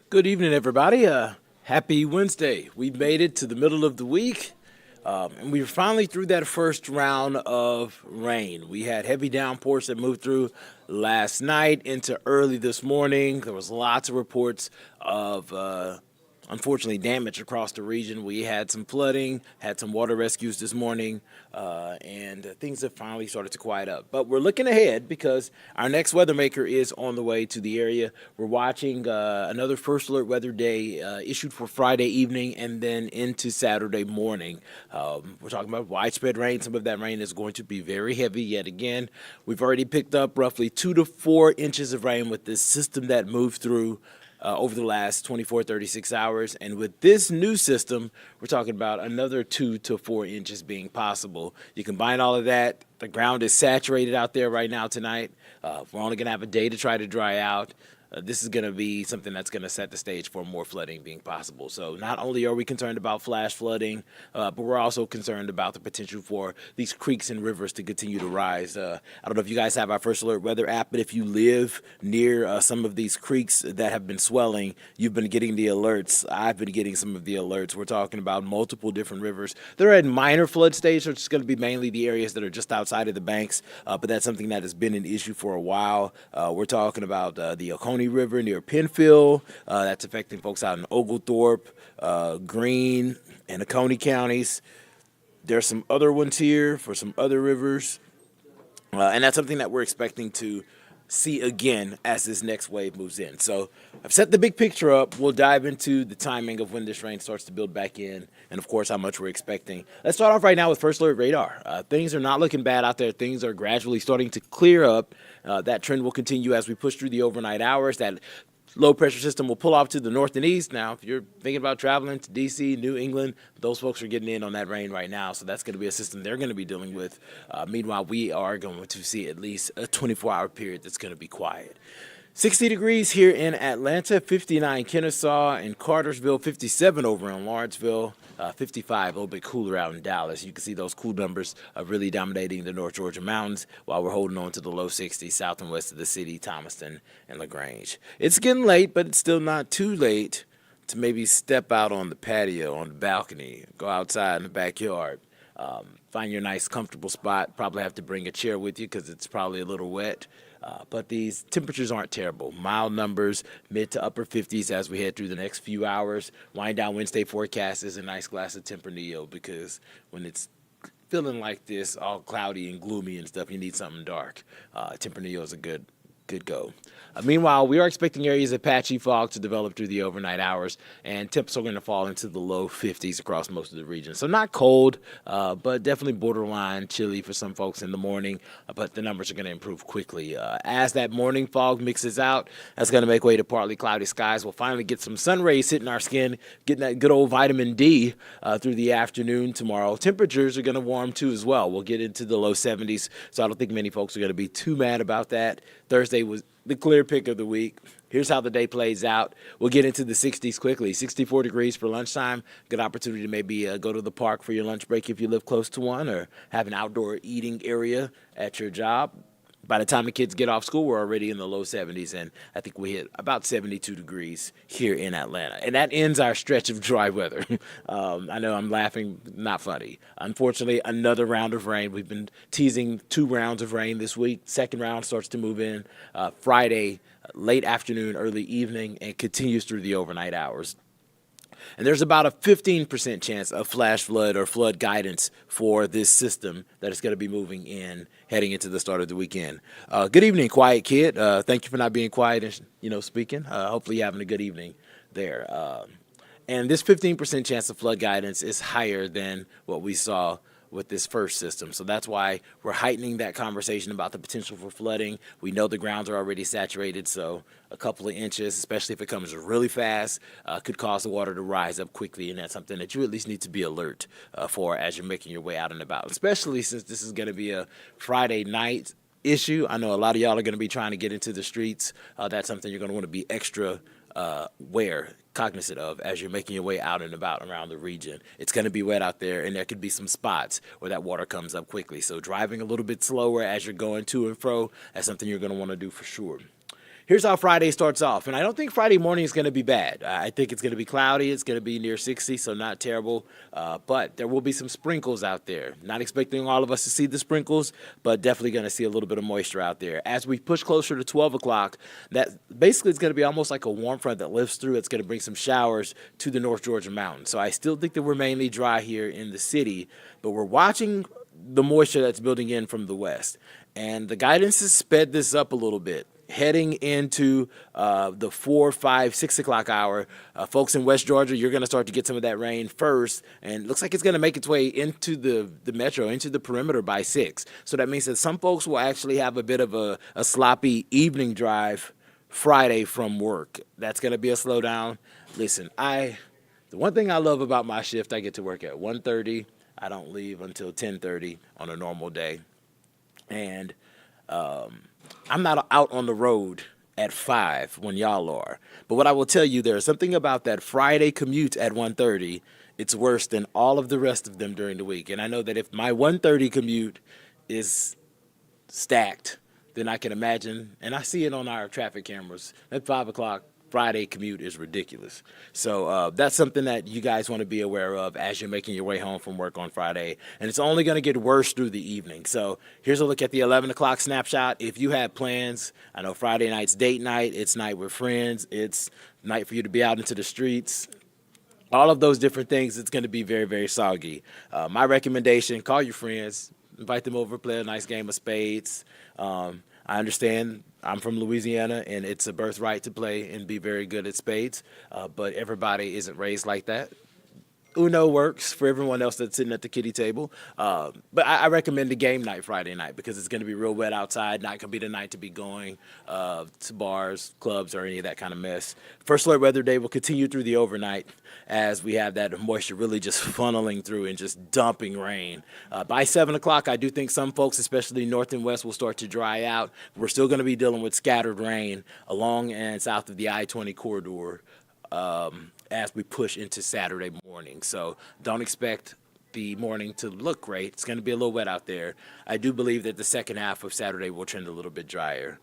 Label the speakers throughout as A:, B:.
A: Good evening, everybody. Happy Wednesday. We made it to the middle of the week, and we were finally through that first round of rain. We had heavy downpours that moved through last night into early this morning. There was lots of reports of unfortunately damage across the region. We had some flooding, had some water rescues this morning, and things have finally started to quiet up. But we're looking ahead because our next weather maker is on the way to the area. We're watching another first alert weather day issued for Friday evening and then into Saturday morning. We're talking about widespread rain. Some of that rain is going to be very heavy yet again. We've already picked up roughly 2 to 4 inches of rain with this system that moved through over the last 24, 36 hours. And with this new system, we're talking about another 2 to 4 inches being possible. You combine all of that, the ground is saturated out there right now tonight. We're only going to have a day to try to dry out. This is going to be something that's going to set the stage for more flooding being possible. So not only are we concerned about flash flooding, but we're also concerned about the potential for these creeks and rivers to continue to rise. I don't know if you guys have our First Alert Weather app, but if you live near some of these creeks that have been swelling, you've been getting the alerts. I've been getting some of the alerts. We're talking about multiple different rivers. They're at minor flood stage, so it's going to be mainly the areas that are just outside of the banks, but that's something that has been an issue for a while. We're talking about the Oconee River near Penfield. That's affecting folks out in Oglethorpe, Greene, and Oconee counties. There's some other ones here for some other rivers, and that's something that we're expecting to see again as this next wave moves in. So I've set the big picture up. We'll dive into the timing of when this rain starts to build back in and, of course, how much we're expecting. Let's start off right now with First Alert Radar. Things are not looking bad out there. Things are gradually starting to clear up. That trend will continue as we push through the overnight hours. That low pressure system will pull off to the north and east. Now, if you're thinking about traveling to D.C., New England, those folks are getting in on that rain right now. So that's going to be a system they're going to be dealing with. Meanwhile, we are going to see at least a 24-hour period that's going to be quiet. 60 degrees here in Atlanta, 59 Kennesaw and Cartersville, 57 over in Lawrenceville, 55, a little bit cooler out in Dallas. You can see those cool numbers really dominating the North Georgia mountains while we're holding on to the low 60s south and west of the city, Thomaston and LaGrange. It's getting late, but it's still not too late to maybe step out on the patio, on the balcony, go outside in the backyard. Find your nice, comfortable spot. Probably have to bring a chair with you because it's probably a little wet. But these temperatures aren't terrible. Mild numbers, mid to upper 50s as we head through the next few hours. Wind down Wednesday forecast is a nice glass of Tempranillo because when it's feeling like this, all cloudy and gloomy and stuff, you need something dark. Tempranillo is a good go. Meanwhile, we are expecting areas of patchy fog to develop through the overnight hours, and temps are going to fall into the low 50s across most of the region. So not cold, but definitely borderline chilly for some folks in the morning, but the numbers are going to improve quickly. As that morning fog mixes out, that's going to make way to partly cloudy skies. We'll finally get some sun rays hitting our skin, getting that good old vitamin D through the afternoon tomorrow. Temperatures are going to warm too as well. We'll get into the low 70s, so I don't think many folks are going to be too mad about that. Thursday was the clear pick of the week. Here's how the day plays out. We'll get into the 60s quickly. 64 degrees for lunchtime. Good opportunity to maybe go to the park for your lunch break if you live close to one or have an outdoor eating area at your job. By the time the kids get off school, we're already in the low 70s, and I think we hit about 72 degrees here in Atlanta. And that ends our stretch of dry weather. I know I'm laughing, not funny. Unfortunately, another round of rain. We've been teasing 2 rounds of rain this week. Second round starts to move in Friday, late afternoon, early evening, and continues through the overnight hours. And there's about a 15% chance of flash flood or flood guidance for this system that is going to be moving in heading into the start of the weekend. Good evening, quiet kid. Thank you for not being quiet and, speaking. Hopefully you're having a good evening there. And this 15% chance of flood guidance is higher than what we saw with this first system. So that's why we're heightening that conversation about the potential for flooding. We know the grounds are already saturated, so a couple of inches, especially if it comes really fast, could cause the water to rise up quickly, and that's something that you at least need to be alert for as you're making your way out and about, especially since this is going to be a Friday night issue. I know a lot of y'all are going to be trying to get into the streets. That's something you're going to want to be extra cognizant of as you're making your way out and about around the region. It's going to be wet out there, and there could be some spots where that water comes up quickly. So driving a little bit slower as you're going to and fro, that's something you're going to want to do for sure. here's how Friday starts off. And I don't think Friday morning is going to be bad. I think it's going to be cloudy. It's going to be near 60, so not terrible. But there will be some sprinkles out there. Not expecting all of us to see the sprinkles, but definitely going to see a little bit of moisture out there. As we push closer to 12 o'clock, that basically is going to be almost like a warm front that lifts through. It's going to bring some showers to the North Georgia mountains. So I still think that we're mainly dry here in the city, but we're watching the moisture that's building in from the west. And the guidance has sped this up a little bit. Heading into the 4, 5, 6 o'clock hour, folks in West Georgia, you're going to start to get some of that rain first, and it looks like it's going to make its way into the metro, into the perimeter by 6. So that means that some folks will actually have a bit of a sloppy evening drive Friday from work. That's going to be a slowdown. Listen, the one thing I love about my shift, I get to work at 1:30. I don't leave until 10:30 on a normal day. And I'm not out on the road at 5 when y'all are. But what I will tell you, there's something about that Friday commute at 1:30. It's worse than all of the rest of them during the week. And I know that if my 1:30 commute is stacked, then I can imagine, and I see it on our traffic cameras, that 5 o'clock Friday commute is ridiculous. So that's something that you guys want to be aware of as you're making your way home from work on Friday. And it's only going to get worse through the evening. So here's a look at the 11 o'clock snapshot. If you have plans, I know Friday night's date night, it's night with friends, it's night for you to be out into the streets. All of those different things, it's going to be very, very soggy. My recommendation, call your friends, invite them over, play a nice game of spades. I understand I'm from Louisiana, and it's a birthright to play and be very good at spades, but everybody isn't raised like that. Uno works for everyone else that's sitting at the kiddie table, but I recommend a game night Friday night because it's going to be real wet outside. Not going to be the night to be going to bars, clubs, or any of that kind of mess. First alert weather day will continue through the overnight as we have that moisture really just funneling through and just dumping rain. By 7 o'clock, I do think some folks, especially north and west, will start to dry out. We're still going to be dealing with scattered rain along and south of the I-20 corridor as we push into Saturday morning. So don't expect the morning to look great. It's going to be a little wet out there. I do believe that the second half of Saturday will trend a little bit drier.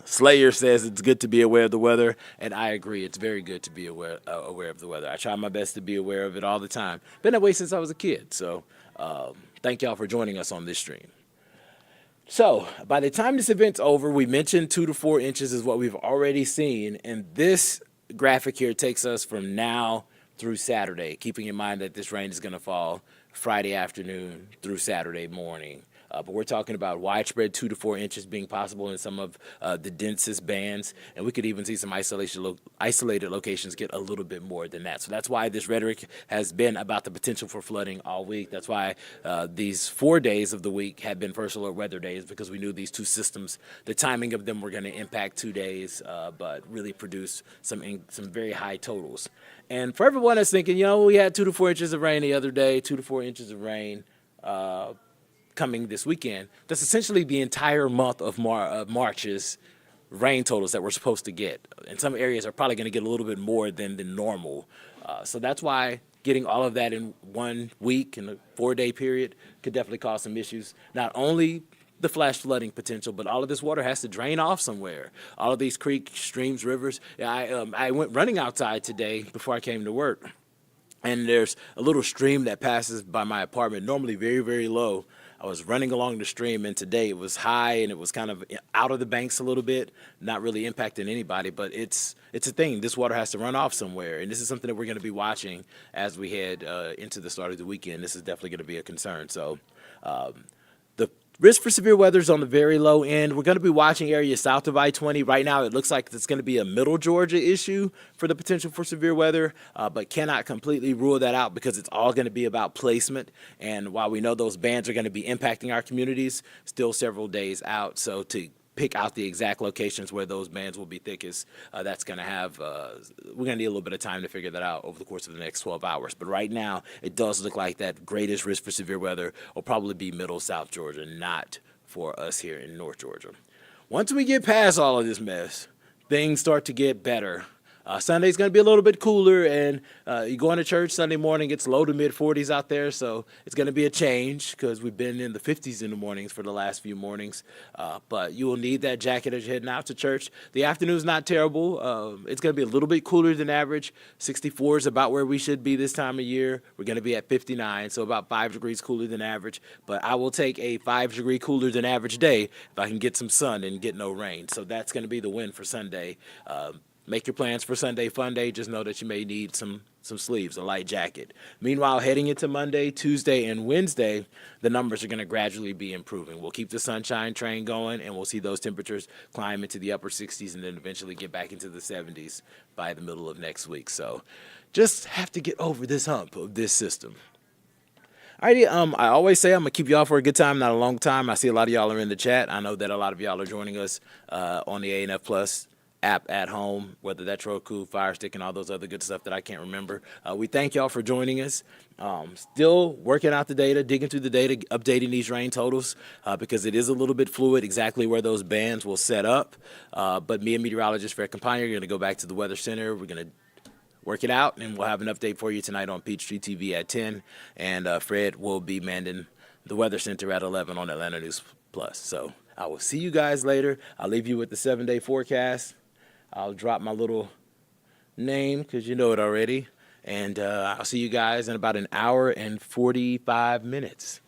A: Slayer says it's good to be aware of the weather, and I agree. It's very good to be aware of the weather. I try my best to be aware of it all the time. Been that way since I was a kid. So thank y'all for joining us on this stream. So by the time this event's over, we mentioned 2 to 4 inches is what we've already seen. And this graphic here takes us from now through Saturday, keeping in mind that this rain is going to fall Friday afternoon through Saturday morning. But we're talking about widespread 2 to 4 inches being possible in some of the densest bands. And we could even see some isolated locations get a little bit more than that. So that's why this rhetoric has been about the potential for flooding all week. That's why these 4 days of the week have been first alert weather days, because we knew these two systems, the timing of them were going to impact 2 days, but really produce some very high totals. And for everyone that's thinking, we had 2 to 4 inches of rain the other day, 2 to 4 inches of rain coming this weekend. That's essentially the entire month of March's rain totals that we're supposed to get. And some areas are probably going to get a little bit more than the normal. So that's why getting all of that in 1 week in a 4-day period could definitely cause some issues. Not only the flash flooding potential, but all of this water has to drain off somewhere. All of these creeks, streams, rivers. I went running outside today before I came to work, and there's a little stream that passes by my apartment, normally very, very low. I was running along the stream, and today it was high, and it was kind of out of the banks a little bit, not really impacting anybody, but it's a thing. This water has to run off somewhere, and this is something that we're going to be watching as we head into the start of the weekend. This is definitely going to be a concern. So the risk for severe weather is on the very low end. We're going to be watching areas south of I-20. Right now, it looks like it's going to be a middle Georgia issue for the potential for severe weather, but cannot completely rule that out because it's all going to be about placement. And while we know those bands are going to be impacting our communities, still several days out. So to pick out the exact locations where those bands will be thickest, that's going to have, we're going to need a little bit of time to figure that out over the course of the next 12 hours. But right now, it does look like that greatest risk for severe weather will probably be middle South Georgia, not for us here in North Georgia. Once we get past all of this mess, things start to get better Sunday's going to be a little bit cooler, and you going to church Sunday morning, it's low to mid 40s out there, so it's going to be a change because we've been in the 50s in the mornings for the last few mornings. But you will need that jacket as you're heading out to church. The afternoon's not terrible. It's going to be a little bit cooler than average. 64 is about where we should be this time of year. We're going to be at 59, so about 5 degrees cooler than average. But I will take a 5-degree cooler than average day if I can get some sun and get no rain. So that's going to be the win for Sunday. Make your plans for Sunday Fun Day. Just know that you may need some sleeves, a light jacket. Meanwhile, heading into Monday, Tuesday, and Wednesday, the numbers are going to gradually be improving. We'll keep the sunshine train going, and we'll see those temperatures climb into the upper 60s and then eventually get back into the 70s by the middle of next week. So just have to get over this hump of this system. Alrighty, I always say I'm going to keep y'all for a good time, not a long time. I see a lot of y'all are in the chat. I know that a lot of y'all are joining us on the ANF Plus app at home, whether that's Roku, Fire Stick, and all those other good stuff that I can't remember. We thank y'all for joining us. Still working out the data, digging through the data, updating these rain totals because it is a little bit fluid exactly where those bands will set up. But me and Meteorologist Patrick Pete are going to go back to the Weather Center. We're going to work it out, and we'll have an update for you tonight on Peachtree TV at 10. And Fred will be manning the Weather Center at 11 on Atlanta News Plus. So I will see you guys later. I'll leave you with the 7-day forecast. I'll drop my little name because you know it already. And I'll see you guys in about an hour and 45 minutes.